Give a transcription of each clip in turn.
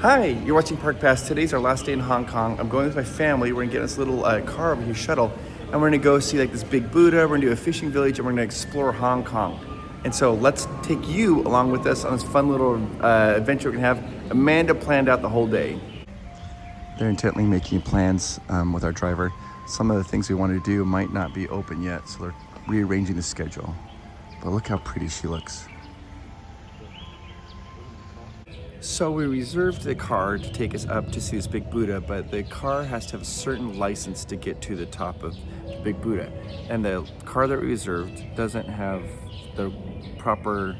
Hi, you're watching Park Pass. Today's our last day in Hong Kong. I'm going with my family. We're gonna get this little car over here, shuttle, and we're gonna go see like this big Buddha. We're gonna do a fishing village, and we're gonna explore Hong Kong. And so let's take you along with us on this fun little adventure we're gonna have. Amanda planned out the whole day. They're intently making plans with our driver. Some of the things we want to do might not be open yet, so they're rearranging the schedule. But look how pretty she looks. So we reserved the car to take us up to see this big Buddha, but the car has to have a certain license to get to the top of the big Buddha. And the car that we reserved doesn't have the proper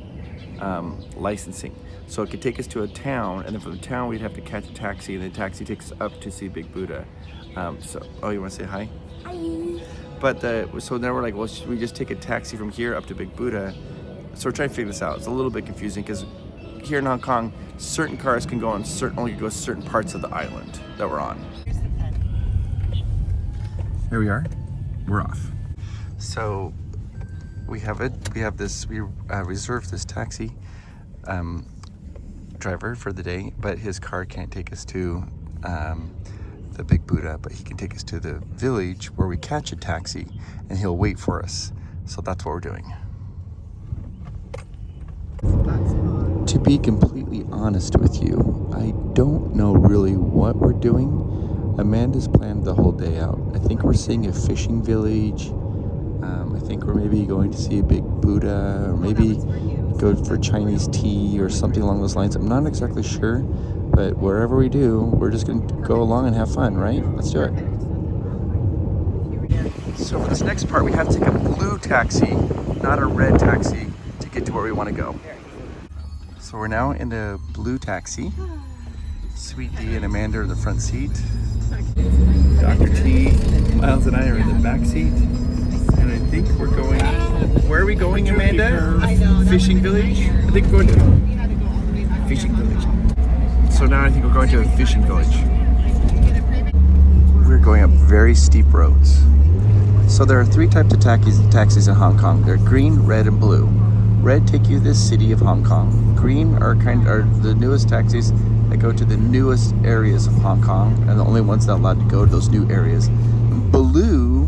licensing. So it could take us to a town, and then from the town we'd have to catch a taxi, and the taxi takes us up to see big Buddha. Oh, you want to say hi? Hi. But so now we're like, well, should we just take a taxi from here up to big Buddha? So we're trying to figure this out. It's a little bit confusing because here in Hong Kong, certain cars can go on only go certain parts of the island that we're on. Here we are. We're off. So we reserved this taxi driver for the day, but his car can't take us to the big Buddha, but he can take us to the village where we catch a taxi, and he'll wait for us. So that's what we're doing. To be completely honest with you, I don't know really what we're doing. Amanda's planned the whole day out. I think we're seeing a fishing village. I think we're maybe going to see a big Buddha, or maybe go for Chinese tea or something along those lines. I'm not exactly sure, but wherever we do, we're just going to go along and have fun, right? Let's do it. So for this next part, we have to take a blue taxi, not a red taxi, to get to where we want to go. So we're now in the blue taxi. Sweet D and Amanda are in the front seat. Dr. T, Miles and I are in the back seat. And I think we're going, where are we going, Amanda? Fishing village? I think we're going to fishing village. So now I think we're going to a fishing village. We're going up very steep roads. So there are three types of taxis in Hong Kong. They're green, red, and blue. Red take you to the city of Hong Kong. Green are the newest taxis that go to the newest areas of Hong Kong, and the only ones that are allowed to go to those new areas. Blue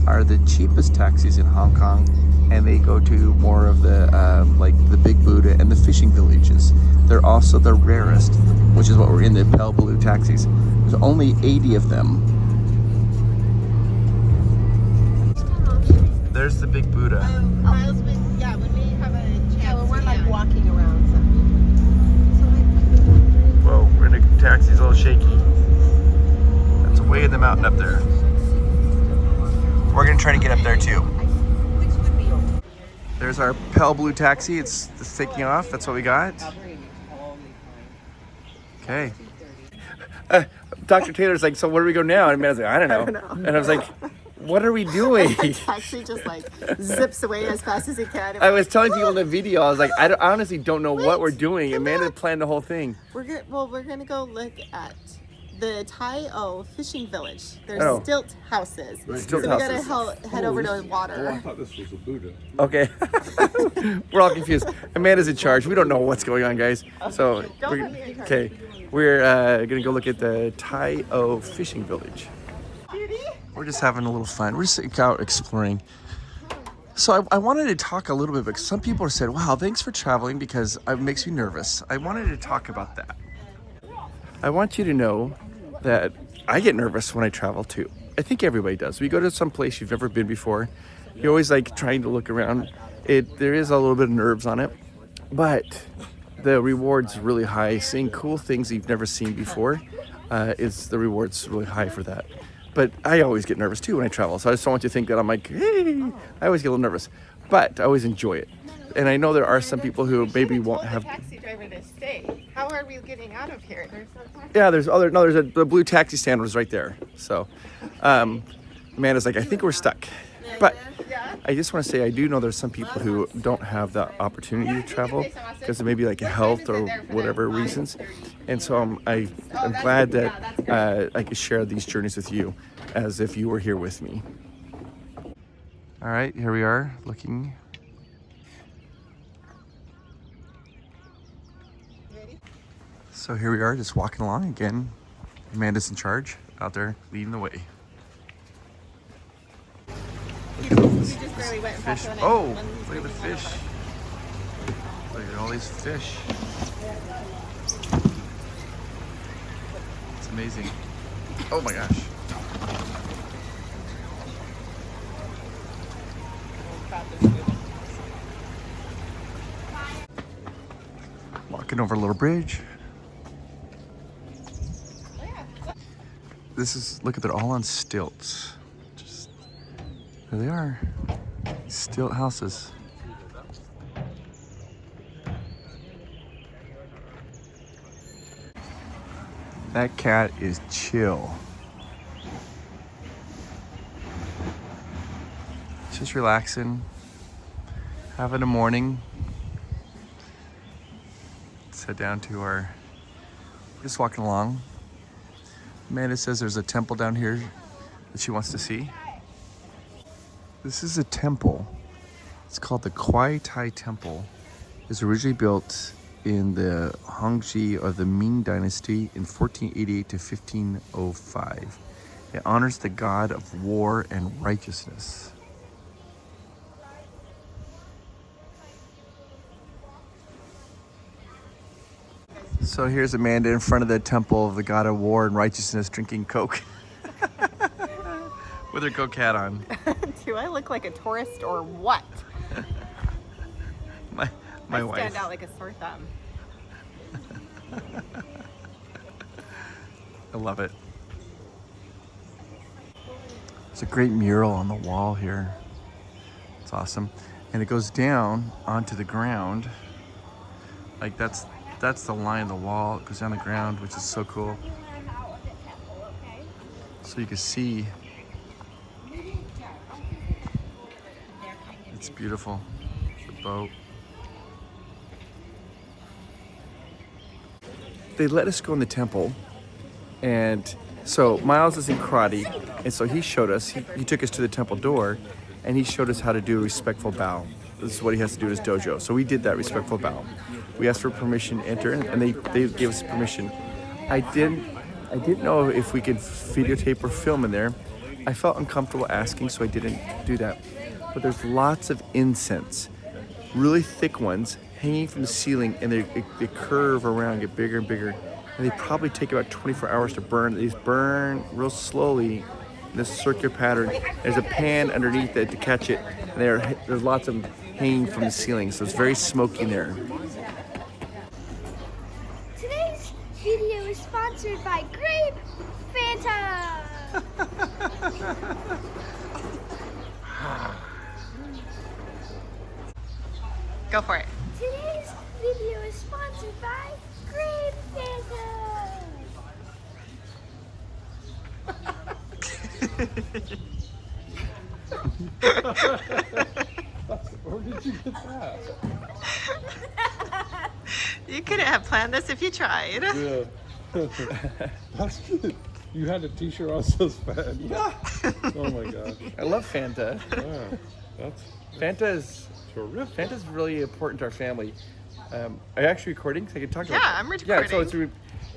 are the cheapest taxis in Hong Kong, and they go to more of the like the big Buddha and the fishing villages. They're also the rarest, which is what we're in, the pale blue taxis. There's only 80 of them. There's the big Buddha. Yeah, when we have a chance. Yeah, when we're like walking around. Whoa, we're in a taxi, it's a little shaky. That's way in the mountain up there. We're gonna try to get up there too. There's our pale blue taxi, it's taking off, that's what we got. Okay. Dr. Taylor's like, so where do we go now? And I was like, I don't know. And I was like, what are we doing? The taxi just like zips away as fast as it can. I was telling people in the video, I was like, I honestly don't know what we're doing. Amanda planned the whole thing. We're gonna go look at the Tai-O fishing village. There's stilt houses. Stilt so houses. We gotta head over to the water. Oh, I thought this was a Buddha. Okay. We're all confused. Amanda's in charge. We don't know what's going on, guys. So we're gonna go look at the Tai-O fishing village. We're just having a little fun. We're just out exploring. So I wanted to talk a little bit because some people have said, wow, thanks for traveling because it makes me nervous. I wanted to talk about that. I want you to know that I get nervous when I travel too. I think everybody does. We go to some place you've never been before. You're always like trying to look around. There is a little bit of nerves on it, but the reward's really high. Seeing cool things you've never seen before the reward's really high for that. But I always get nervous too when I travel. So I just don't want you to think that I'm like, hey, I always get a little nervous. But I always enjoy it. And I know there are some people who maybe won't have. Taxi driver to stay. How are we getting out of here? There's no taxi. Yeah, the blue taxi stand was right there. So Amanda's like, I think we're stuck. But I just want to say I do know there's some people who don't have the opportunity to travel because of maybe like health or whatever reasons. And so I'm glad that I could share these journeys with you as if you were here with me. All right, here we are looking. So here we are, just walking along again. Amanda's in charge, out there leading the way. We just barely went and Fish. passed on it. Oh, One look at the big one fish. over. Look at all these fish. It's amazing. Oh my gosh. Walking over a little bridge. This is, look at, they're all on stilts. Just, there they are. Stilt houses. That cat is chill. Just relaxing, having a morning. Let's head down to our, just walking along. Amanda says there's a temple down here that she wants to see. This is a temple. It's called the Kwai Tai Temple. It was originally built in the Hongji of the Ming Dynasty in 1488 to 1505. It honors the god of war and righteousness. So here's Amanda in front of the temple of the god of war and righteousness drinking Coke. With her Coke hat on. Do I look like a tourist or what? My wife. Stand out like a sore thumb. I love it. There's a great mural on the wall here. It's awesome. And it goes down onto the ground. Like that's the line of the wall. It goes down the ground, which is so cool. So you can see. It's beautiful. The boat. They let us go in the temple, and so Miles is in karate, and so he showed us, he took us to the temple door, and he showed us how to do a respectful bow. This is what he has to do in his dojo. So we did that respectful bow. We asked for permission to enter, and they gave us permission. I didn't know if we could videotape or film in there. I felt uncomfortable asking, so I didn't do that. But there's lots of incense, really thick ones, hanging from the ceiling, and they curve around, get bigger and bigger, and they probably take about 24 hours to burn. These burn real slowly in this circular pattern. There's a pan underneath it to catch it, and there's lots of them hanging from the ceiling, so it's very smoky in there. Today's video is sponsored by Grape Fanta. Go for it. Today's video is sponsored by Grape Fanta. Where did you get that? You couldn't have planned this if you tried. Yeah. That's good. You had a t-shirt on says Fanta. Yeah. Oh my gosh. I love Fanta. Yeah. That's Fanta is terrific. Fanta's really important to our family. Are you actually recording? So I can talk about it. Yeah, I'm recording. Yeah, so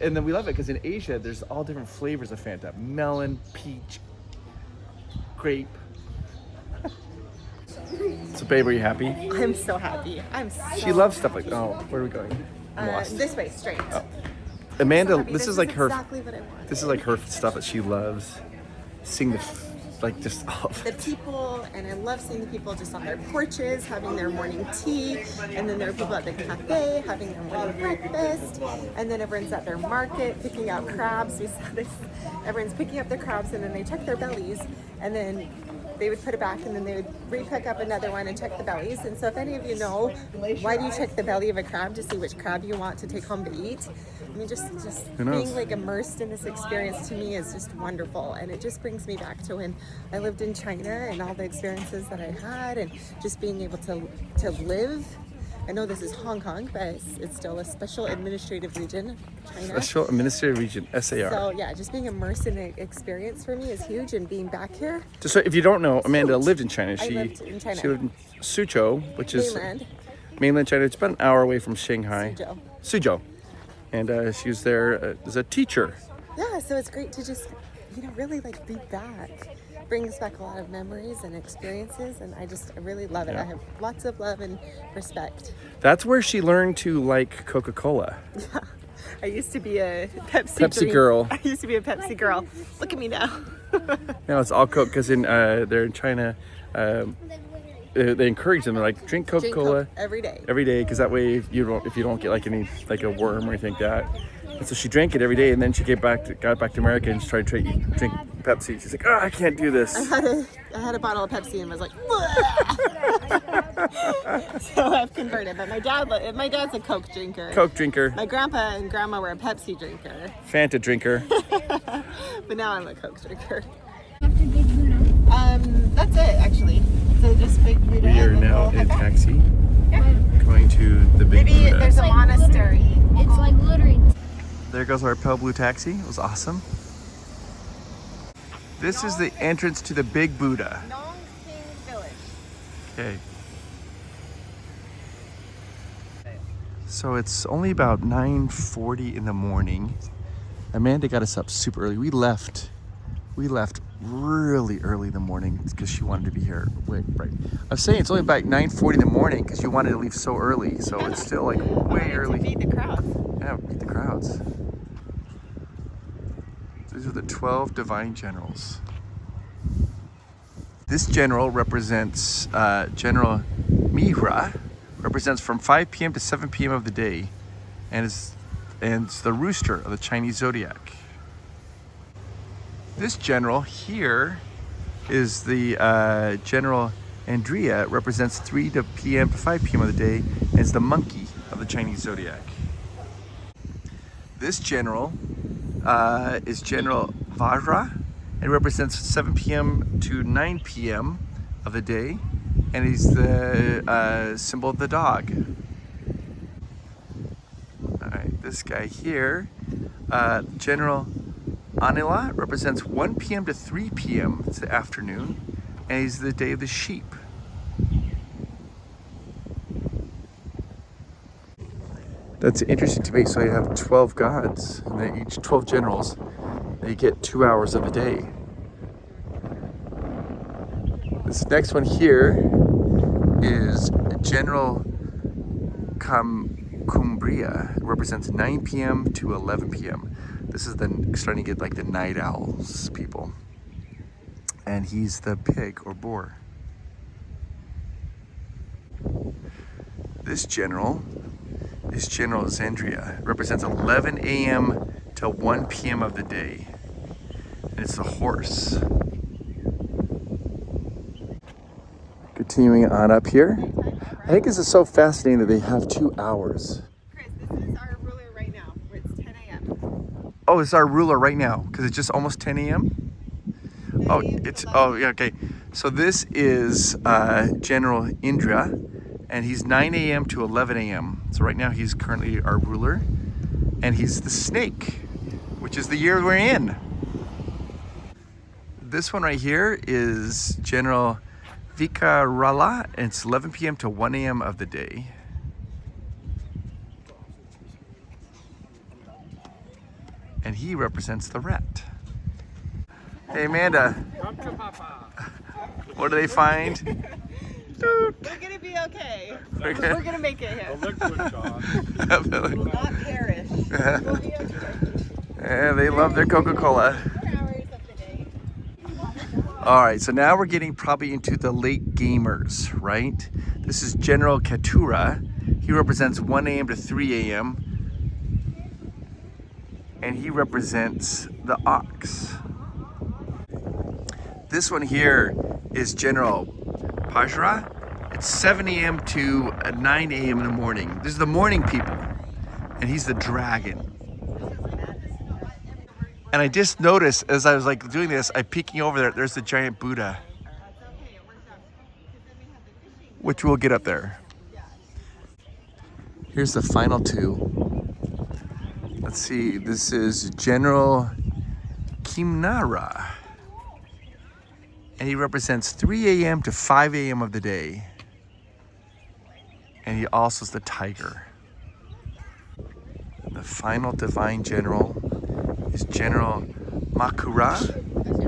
and then we love it because in Asia, there's all different flavors of Fanta. Melon, peach, grape. So babe, are you happy? I'm so happy. She loves stuff like that. Oh, where are we going? I'm lost. This way, straight. Oh. Amanda, So happy. this is like her. exactly what I want. This is like her stuff that she loves. Seeing like just all of The it. people, and I love seeing the people just on their porches having their morning tea, and then there are people at the cafe having their morning breakfast, and then everyone's at their market picking out crabs. We saw this. Everyone's picking up their crabs, and then they check their bellies, and then they would put it back, and then they would re-pick up another one and check the bellies. And so if any of you know, why do you check the belly of a crab to see which crab you want to take home to eat? I mean, just being like immersed in this experience to me is just wonderful, and it just brings me back to when I lived in China and all the experiences that I had, and just being able to live. I know this is Hong Kong, but it's still a special administrative region, China. Special Administrative Region, SAR. So yeah, just being immersed in the experience for me is huge, and being back here. Just so if you don't know, Amanda lived in China. I lived in China. She lived in Suzhou, which is Mainland. mainland China. It's about an hour away from Shanghai. Suzhou. Suzhou. and she was there as a teacher. Yeah, so it's great to just, really like be back. Brings back a lot of memories and experiences, and I really love it. Yeah. I have lots of love and respect. That's where she learned to like Coca-Cola. Yeah, I used to be a Pepsi girl. I used to be a Pepsi girl. Look at me now. Now it's all Coke because they're in China. They encourage them. They're like, drink Coca-Cola Coke every day. every day, because that way if you don't get like a worm or anything like that. And so she drank it every day, and then she got back to America and she tried to drink Pepsi. She's like, oh, I can't do this. I had a bottle of Pepsi and was like, so I've converted. But my dad's a Coke drinker. Coke drinker. My grandpa and grandma were a Pepsi drinker. Fanta drinker. But now I'm a Coke drinker. After Big Buddha. That's it actually. So just Big Buddha. We are and then now we'll head in back. taxi going to the Big Maybe Buddha. there's a monastery. It's like glittery. There goes our pale blue taxi. It was awesome. This is the entrance to the Big Buddha. Nong King Village. Okay. So it's only about 9:40 in the morning. Amanda got us up super early. We left really early in the morning because she wanted to be here. Right. I'm saying it's only about 9:40 in the morning because you wanted to leave so early. So it's still like way early. To beat the crowd. Yeah, beat the crowds. These are the 12 divine generals. This general represents General Mihra, represents from 5 p.m. to 7 p.m. of the day, and it's the rooster of the Chinese zodiac. This general here is the General Andrea, represents 3 p.m. to 5 p.m. of the day, and is the monkey of the Chinese zodiac. This general is General Vajra, and represents 7 p.m. to 9 p.m. of the day, and he's the symbol of the dog. All right, this guy here, General Anila, represents 1 p.m. to 3 p.m. It's the afternoon, and he's the day of the sheep. That's interesting to me. So you have 12 gods, and they each 12 generals. They get 2 hours of the day. This next one here is General Cumbria. It represents 9 p.m. to 11 p.m. This is starting to get like the night owls people. And he's the pig or boar. This general is General Zandria. It represents 11 a.m. to 1 p.m. of the day. And it's the horse. Continuing on up here. I think this is so fascinating that they have 2 hours. Chris, this is our ruler right now. It's 10 a.m. Oh, it's our ruler right now because it's just almost 10 a.m. Oh, yeah, okay. So this is General Indra, and he's 9 a.m. to 11 a.m. So right now he's currently our ruler, and he's the snake, which is the year we're in. This one right here is General Vikarala, and it's 11 p.m. to 1 a.m. of the day. And he represents the rat. Hey Amanda, what do they find? We're gonna be okay. We're gonna make it here. The liquid dog. We'll not perish. We'll be okay. Yeah, they love their Coca-Cola. 4 hours of the day. All right, so now we're getting probably into the late gamers, right? This is General Katura. He represents 1 a.m. to 3 a.m. And he represents the ox. This one here is General Pajra. It's 7 a.m. to 9 a.m. in the morning. This is the morning people. And he's the dragon. And I just noticed as I was like doing this, I'm peeking over there, there's the giant Buddha, which we'll get up there. Here's the final two. Let's see, this is General Kimnara. And he represents 3 a.m. to 5 a.m. of the day. And he also is the tiger. And the final divine general is General Makura.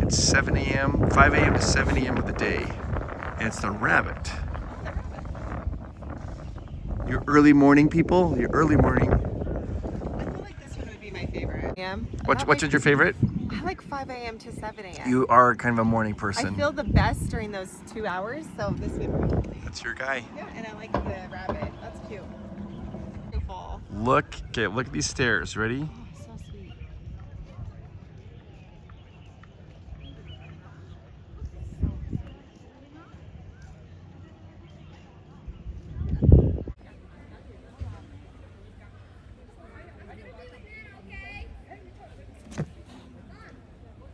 It's 7 a.m., 5 a.m. to 7 a.m. of the day. And it's the rabbit. Your early morning people, your early morning. I feel like this one would be my favorite. Yeah. Which is your favorite? I like 5 a.m. to 7 a.m. You are kind of a morning person. I feel the best during those 2 hours, so this would probably. That's your guy. Yeah, and I like the rabbit. That's cute. Beautiful. Look at these stairs. Ready? Oh, so sweet.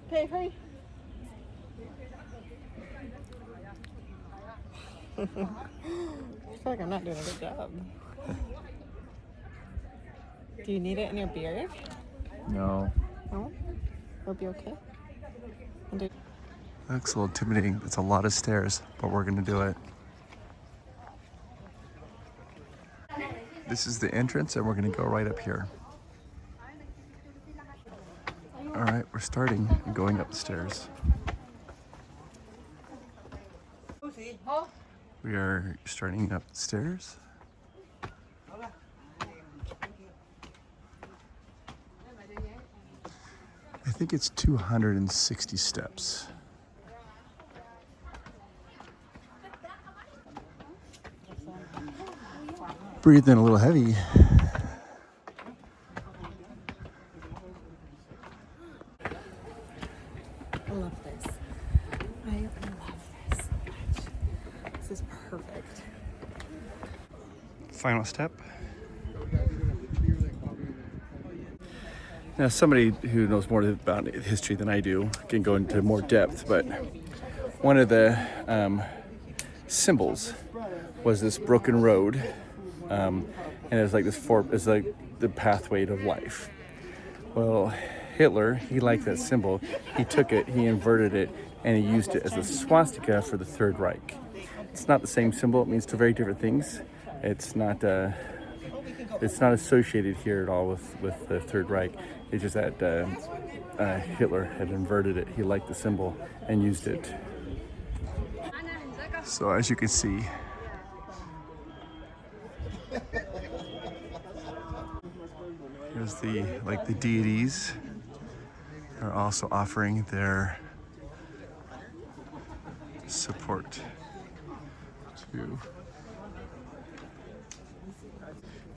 Okay, hurry. I feel like I'm not doing a good job. Do you need it in your beard? No. No? It'll be okay? That looks a little intimidating. It's a lot of stairs, but we're gonna do it. This is the entrance and we're gonna go right up here. All right, we're starting and going up the stairs. We are starting up the stairs. I think it's 260 steps. Breathing a little heavy. I love this. I love this so much. This is perfect. Final step. Now, somebody who knows more about history than I do can go into more depth, but one of the symbols was this broken road, and it was like it's like the pathway to life. Well, Hitler, he liked that symbol. He took it, he inverted it, and he used it as a swastika for the Third Reich. It's not the same symbol. It means two very different things. It's not associated here at all with the Third Reich. It's just that Hitler had inverted it. He liked the symbol and used it. So as you can see, here's the deities are also offering their support to.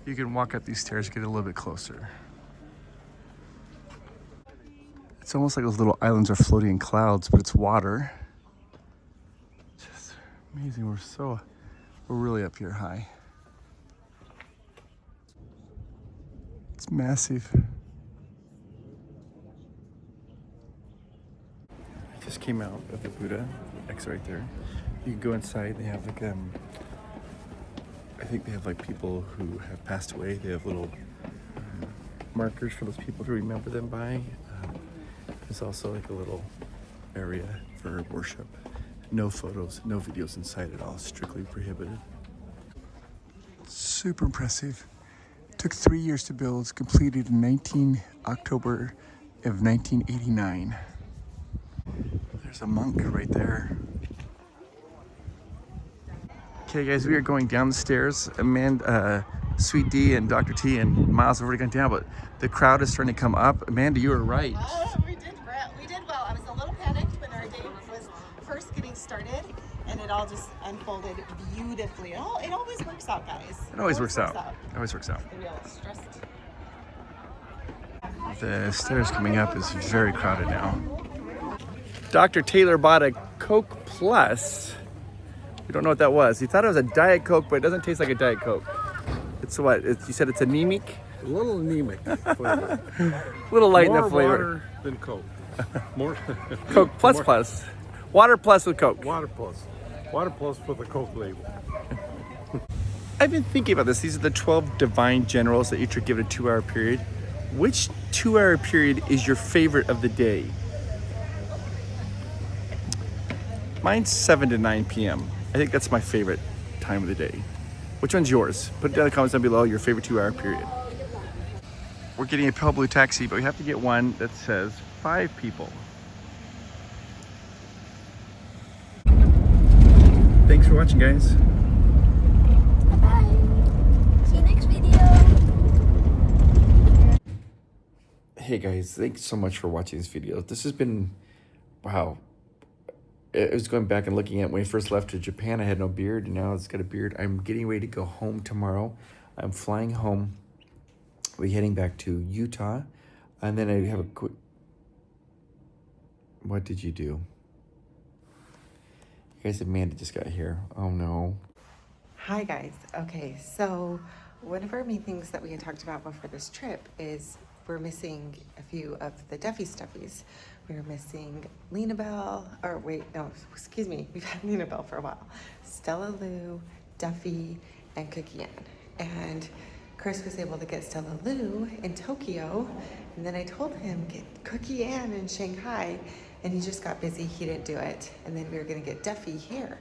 You can walk up these stairs, get a little bit closer. It's almost like those little islands are floating in clouds, but it's water. Just amazing. We're really up here high. It's massive. I just came out of the Buddha X right there. You can go inside. They have like I think they have like people who have passed away. They have little markers for those people to remember them by. There's also like a little area for worship. No photos, no videos inside at all. Strictly prohibited. Super impressive. Took 3 years to build. It's completed in October of 1989. There's a monk right there. Okay guys, we are going down the stairs. Amanda, Sweet D and Dr. T and Miles have already gone down, but the crowd is starting to come up. Amanda, you were right. Oh, we did well. I was a little panicked when our day was first getting started, and it all just unfolded beautifully. Oh, it always works out, guys. It always works out. It always works out. The real stress. The stairs coming up is very crowded now. Dr. Taylor bought a Coke Plus. We don't know what that was. He thought it was a Diet Coke, but it doesn't taste like a Diet Coke. It's what? You said it's anemic? A little anemic flavor. A little light in the flavor. More water than Coke. More Coke Plus Plus. Water Plus with Coke. Water Plus. Water Plus with a Coke label. I've been thinking about this. These are the 12 divine generals that each are given a 2-hour period. Which 2-hour period is your favorite of the day? Mine's 7 to 9 p.m. I think that's my favorite time of the day. Which one's yours? Put it down in the comments down below, your favorite 2-hour period. we're getting a pale blue taxi, but we have to get one that says 5 people. Thanks for watching, guys. Bye. See you next video. Hey guys, thanks so much for watching this video. This has been, wow. I was going back and looking at when I first left to Japan, I had no beard, and now it's got a beard. I'm getting ready to go home tomorrow. I'm flying home. We're heading back to Utah, and then I have a quick... What did you do? You guys, Amanda just got here. Oh no. Hi guys. Okay, so one of our main things that we had talked about before this trip is we're missing a few of the Duffy Stuffies. We're missing Lena Bell, or wait, no, excuse me, we've had Lena Bell for a while. Stella Lou, Duffy, and Cookie Ann. And Chris was able to get Stella Lou in Tokyo, and then I told him get Cookie Ann in Shanghai, and he just got busy, he didn't do it. And then we were gonna get Duffy here.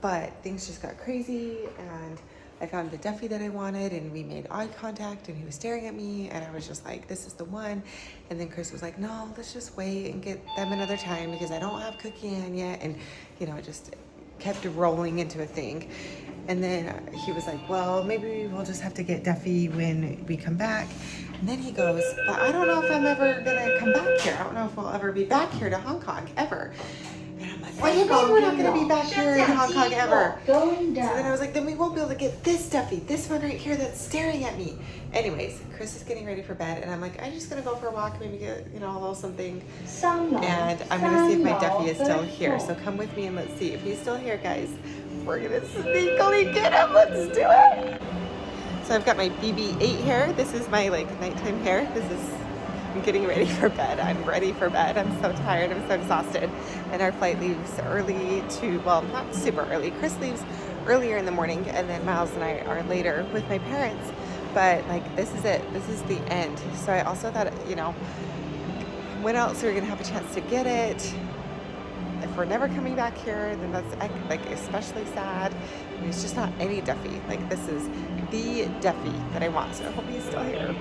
But things just got crazy, and I found the Duffy that I wanted, and we made eye contact, and he was staring at me, and I was just like, this is the one. And then Chris was like, no, let's just wait and get them another time because I don't have Cookie Ann yet. And, you know, it just kept rolling into a thing. And then he was like, well, maybe we'll just have to get Duffy when we come back. And then he goes, but I don't know if I'm ever gonna come back here. I don't know if we'll ever be back here to Hong Kong, ever. And I'm like, what do you mean we're not gonna be back here in Hong Kong ever? Going So down. then I was like, then we won't be able to get this Duffy, this one right here that's staring at me. Anyways, Chris is getting ready for bed, and I'm like, I'm just gonna go for a walk, maybe get, you know, a little something. And I'm gonna see if my Duffy is still here. So come with me and let's see if he's still here, guys. We're gonna sneakily get him. Let's do it. So I've got my BB-8 hair. This is my like nighttime hair. I'm getting ready for bed. I'm ready for bed. I'm so tired. I'm so exhausted. And our flight leaves early well, not super early. Chris leaves earlier in the morning, and then Miles and I are later with my parents. But like, this is it. This is the end. So I also thought, you know, when else are we gonna have a chance to get it? If we're never coming back here, then that's like especially sad. And it's just not any Duffy. Like, this is the Duffy that I want. So I hope he's still here.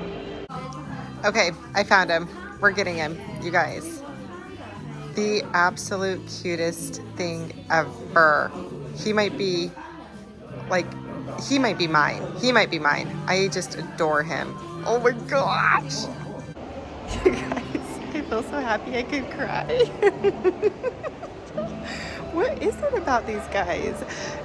Okay, I found him. We're getting him, you guys. The absolute cutest thing ever. He might be mine. He might be mine. I just adore him. Oh my gosh. You guys, I feel so happy I could cry. What is it about these guys?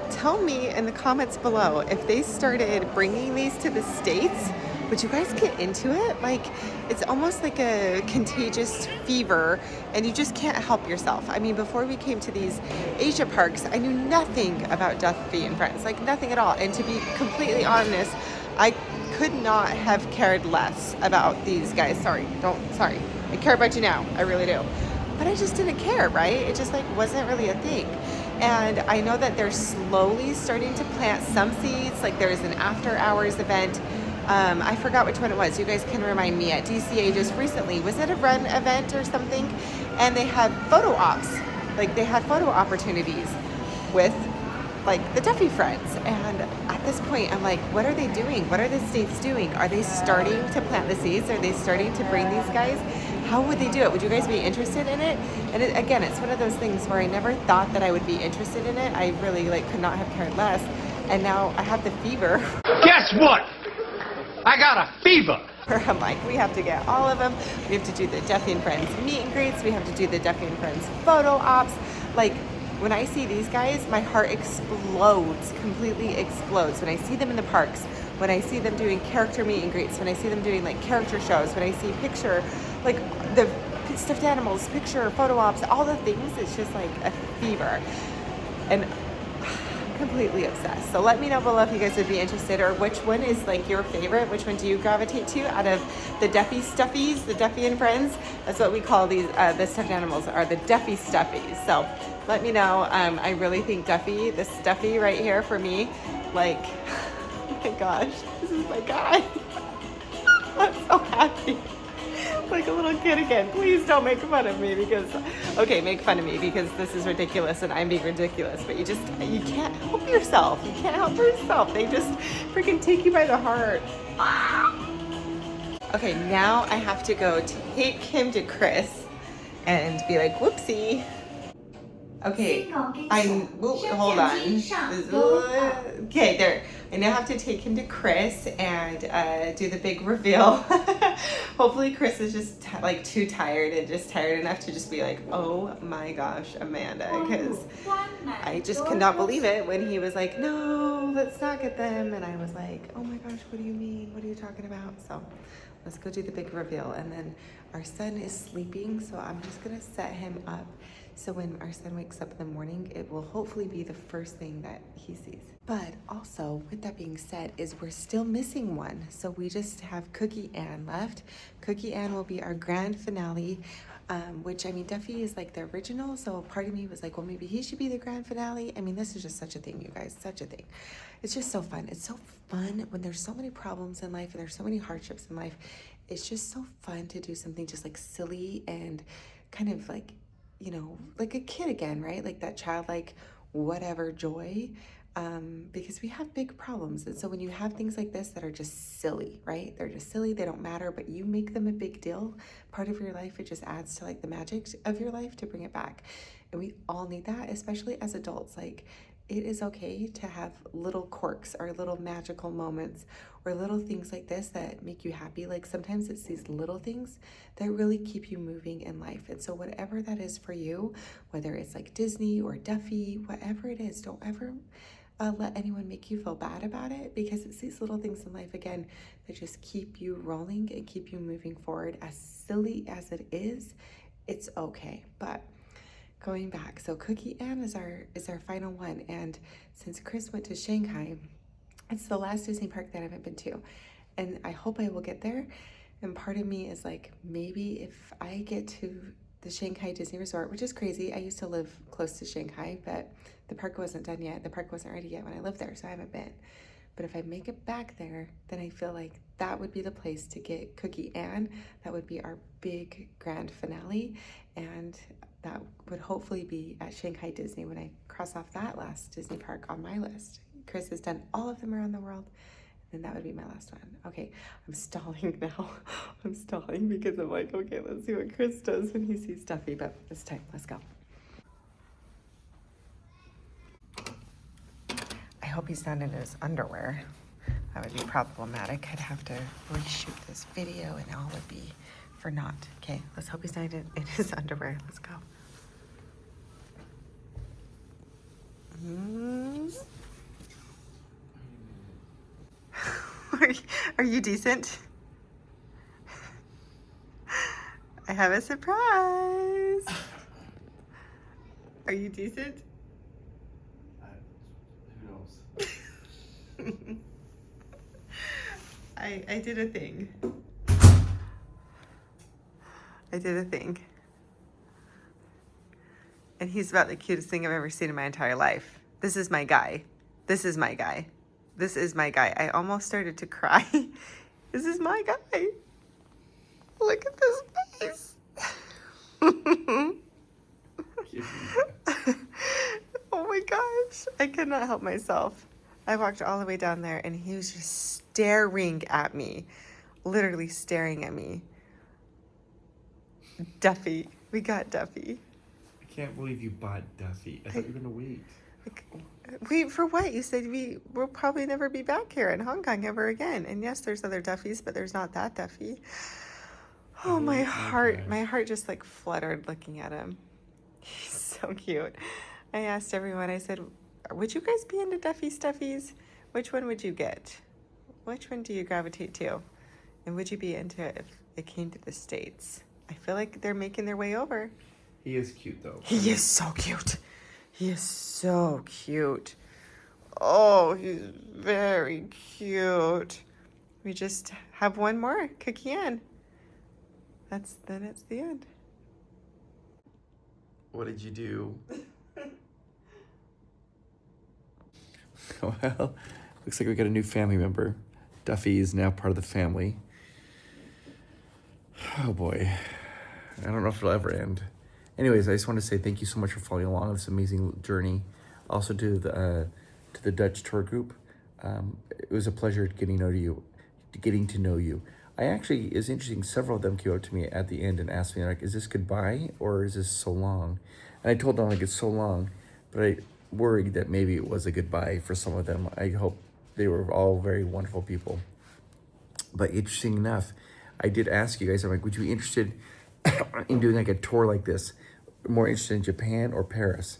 Tell me in the comments below if they started bringing these to the States. Would you guys get into it? Like, it's almost like a contagious fever, and you just can't help yourself. I mean, before we came to these Asia parks, I knew nothing about Duffy and Friends, like nothing at all. And to be completely honest, I could not have cared less about these guys. Sorry. I care about you now. I really do. But I just didn't care, right? It just like wasn't really a thing. And I know that they're slowly starting to plant some seeds. Like, there's an after hours event. I forgot which one it was. You guys can remind me. At DCA just recently, was it a run event or something? And they had photo ops. Like, they had photo opportunities with like the Duffy Friends. And at this point, I'm like, what are they doing? What are the states doing? Are they starting to plant the seeds? Are they starting to bring these guys? How would they do it? Would you guys be interested in it? And again, it's one of those things where I never thought that I would be interested in it. I really like could not have cared less. And now I have the fever. Guess what? I got a fever. I'm like, we have to get all of them. We have to do the Duffy and Friends meet and greets. We have to do the Duffy and Friends photo ops. Like, when I see these guys, my heart explodes, completely explodes. When I see them in the parks, when I see them doing character meet and greets, when I see them doing like character shows, when I see picture, like the stuffed animals, picture, photo ops, all the things, it's just like a fever. And completely obsessed. So let me know below if you guys would be interested, or which one is like your favorite. Which one do you gravitate to out of the Duffy Stuffies, the Duffy and Friends? That's what we call these, the stuffed animals are the Duffy Stuffies. So let me know. I really think Duffy, this Duffy right here for me, like, oh my gosh, this is my guy. I'm so happy. Like a little kid again. Please don't make fun of me because, okay, make fun of me because this is ridiculous and I'm being ridiculous, but you can't help yourself. You can't help yourself. They just freaking take you by the heart. Okay, now I have to go take him to Chris and be like, whoopsie. Okay, hold on. Okay, there. I now have to take him to Chris and do the big reveal. Hopefully Chris is just like too tired and just tired enough to just be like, oh my gosh, Amanda, because I just could not believe it when he was like, no, let's not get them. And I was like, oh my gosh, what do you mean? What are you talking about? So let's go do the big reveal. And then our son is sleeping, so I'm just gonna set him up. So when our son wakes up in the morning, it will hopefully be the first thing that he sees. But also, with that being said, is we're still missing one. So we just have Cookie Ann left. Cookie Ann will be our grand finale, which, I mean, Duffy is like the original. So part of me was like, well, maybe he should be the grand finale. I mean, this is just such a thing, you guys, such a thing. It's just so fun. It's so fun when there's so many problems in life and there's so many hardships in life. It's just so fun to do something just like silly and kind of like, you know, like a kid again, right? Like that childlike whatever joy, because we have big problems. And so when you have things like this that are just silly, right? They're just silly, they don't matter, but you make them a big deal, part of your life, it just adds to like the magic of your life to bring it back. And we all need that, especially as adults. Like, it is okay to have little quirks or little magical moments or little things like this that make you happy. Like sometimes it's these little things that really keep you moving in life. And so whatever that is for you, whether it's like Disney or Duffy, whatever it is, don't ever let anyone make you feel bad about it, because it's these little things in life, again, that just keep you rolling and keep you moving forward. As silly as it is, it's okay. But going back, so Cookie Ann is our final one, and since Chris went to Shanghai, it's the last Disney park that I haven't been to, and I hope I will get there. And part of me is like, maybe if I get to the Shanghai Disney Resort, which is crazy. I used to live close to Shanghai, but the park wasn't done yet. The park wasn't ready yet when I lived there, so I haven't been. But if I make it back there, then I feel like that would be the place to get Cookie Ann. That would be our big grand finale, and that would hopefully be at Shanghai Disney when I cross off that last Disney park on my list. Chris has done all of them around the world, and that would be my last one. Okay, I'm stalling now. I'm stalling because I'm like, okay, let's see what Chris does when he sees Duffy, but it's time, let's go. I hope he's not in his underwear. That would be problematic. I'd have to reshoot this video and all would be for naught. Okay, let's hope he's not in his underwear. Let's go. Are you decent? I have a surprise. Are you decent? Who knows? I did a thing. I did a thing. And he's about the cutest thing I've ever seen in my entire life. This is my guy. This is my guy. This is my guy. I almost started to cry. This is my guy. Look at this face. Oh my gosh. I could not help myself. I walked all the way down there and he was just staring at me. Literally staring at me. Duffy. We got Duffy. I can't believe you bought Duffy. I thought you were going to wait. Wait for what? You said we will probably never be back here in Hong Kong ever again. And yes, there's other Duffys, but there's not that Duffy. Oh, my heart just like fluttered looking at him. He's so cute. I asked everyone, I said, would you guys be into Duffy Stuffies? Which one would you get? Which one do you gravitate to? And would you be into it if it came to the States? I feel like they're making their way over. He is cute, though. He is so cute. He is so cute. Oh, he's very cute. We just have one more, Cookie Ann. Then it's the end. What did you do? Well, looks like we got a new family member. Duffy is now part of the family. Oh boy. I don't know if it'll ever end. Anyways, I just want to say thank you so much for following along on this amazing journey. Also to the Dutch tour group. It was a pleasure getting to know you. I actually, it's interesting, several of them came up to me at the end and asked me, like, is this goodbye or is this so long? And I told them, like, it's so long, but I worried that maybe it was a goodbye for some of them. I hope they were all very wonderful people. But interesting enough, I did ask you guys, I'm like, would you be interested in doing like a tour like this? More interested in Japan or Paris?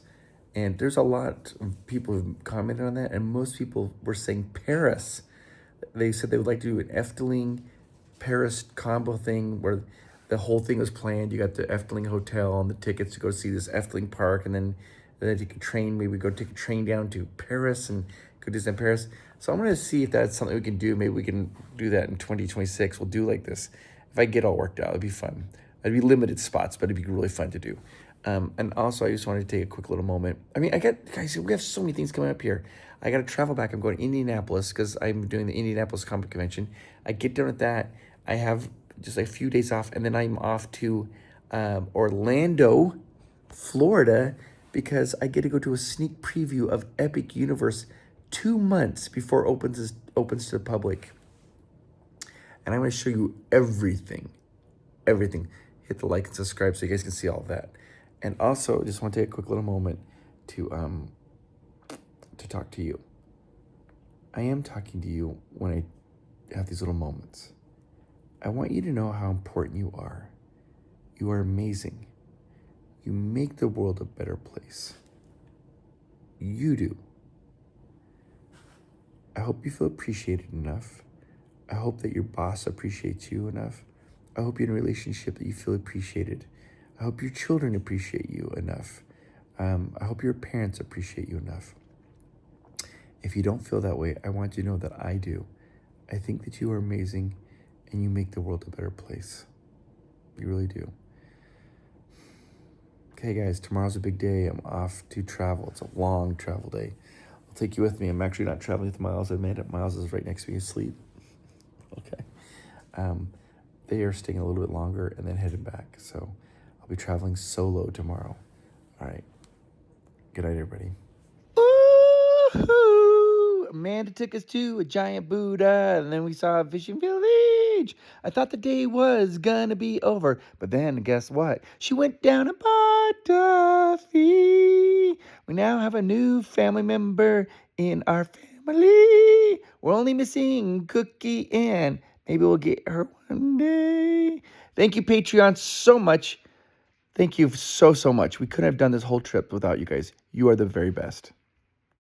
And there's a lot of people who commented on that, and most people were saying Paris. They said they would like to do an Efteling Paris combo thing where the whole thing was planned. You got the Efteling Hotel and the tickets to go see this Efteling Park, and then you could train, maybe go take a train down to Paris and go Disneyland Paris. So I'm gonna see if that's something we can do. Maybe we can do that in 2026. We'll do like this. If I get all worked out, it'd be fun. It'd be limited spots, but it'd be really fun to do. And also, I just wanted to take a quick little moment. I mean, guys, we have so many things coming up here. I got to travel back. I'm going to Indianapolis because I'm doing the Indianapolis Comic Convention. I get done with that. I have just a few days off, and then I'm off to Orlando, Florida, because I get to go to a sneak preview of Epic Universe 2 months before it opens to the public. And I'm going to show you everything. Hit the like and subscribe so you guys can see all of that. And also, just want to take a quick little moment to talk to you. I am talking to you when I have these little moments. I want you to know how important you are. You are amazing. You make the world a better place. You do. I hope you feel appreciated enough. I hope that your boss appreciates you enough. I hope you're in a relationship that you feel appreciated. I hope your children appreciate you enough. I hope your parents appreciate you enough. If you don't feel that way, I want you to know that I do. I think that you are amazing and you make the world a better place. You really do. Okay, guys, tomorrow's a big day. I'm off to travel. It's a long travel day. I'll take you with me. I'm actually not traveling with Miles. I made it. Miles is right next to me asleep. Okay. They are staying a little bit longer and then heading back. So I'll be traveling solo tomorrow. All right. Good night, everybody. Ooh, Amanda took us to a giant Buddha, and then we saw a fishing village. I thought the day was gonna be over, but then guess what? She went down and bought Duffy. We now have a new family member in our family. We're only missing Cookie, and maybe we'll get her one day. Thank you, Patreon, so much. Thank you so much. We couldn't have done this whole trip without you guys. You are the very best.